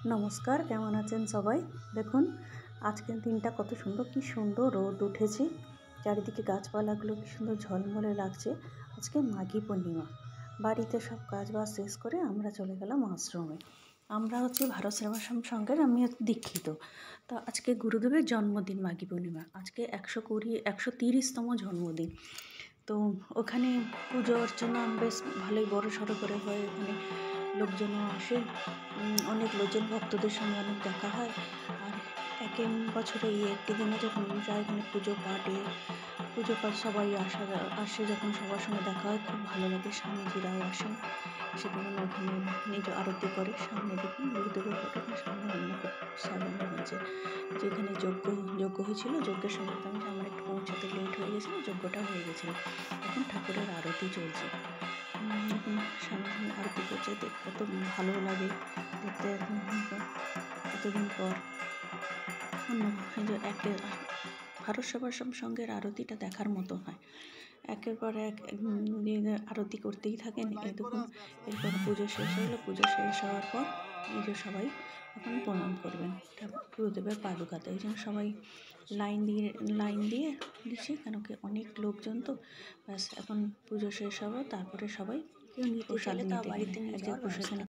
नमस्कार केमन आছেন सबाई। देखुन आजकेर दिनटा कत सुंदर, कि सुंदर रोद उठेছে, चारिदिके गाछपालागुलो कि सुंदर झलमले लागছে। आज के माघी पूर्णिमा, बाड़ीते सब काज बाज शेष करे आमरा चले गेलाम आश्रमे। आमरा होच्छे भारत सेवाश्रम संघेर, आमि दीक्षित। तो आज के गुरुदेवेर जन्मदिन माघी पूर्णिमा, आज के 130तम जन्मदिन। तो ओखाने पुजो अर्चना बेश भालोई बड़ो सड़ो करे हय। ओखाने लोकजनও আসে, অনেক লোকজন ভক্তদের সঙ্গে অনেক দেখা হয়। আর এক বছরে এই একটি দিনে যখন যায় এখানে পুজো পাঠ সবাই আসে, যখন সবার সঙ্গে দেখা হয় খুব ভালো লাগে। স্বামীজিরাও আসেন, এসে তখন ওখানে নিজ আরতি করে। সামনে দেখুন গুরুদেবের ফটোটা সামনে অন্নকূট সাজানো হয়েছে, যেখানে যজ্ঞ হয়েছিল। যজ্ঞের সময় আমি আমার একটু পৌঁছাতে লেট হয়ে গেছিলো, যজ্ঞটা হয়ে গেছিলো। এখন ঠাকুরের আরতি চলছে, এখন সামনে আরতি করছে, দেখতে কত ভালো লাগে দেখতে। এতদিন পর ভারত সেবাশ্রম সংঘের আরতিটা দেখার মতো হয়। একের পর এক আরতি করতেই থাকেন। এই দেখুন এরপর পুজো শেষ হলো, পুজো শেষ হওয়ার পর এই যে সবাই এখন প্রণাম করবেন গুরুদেবের পাদুকাতে। এই জন্য সবাই লাইন দিয়ে দিচ্ছে, কেন কি অনেক লোকজন তো। ব্যাস এখন পুজো শেষ হবে, তারপরে সবাই প্রসাদ নিতে বাড়িতে নিয়ে যাওয়ার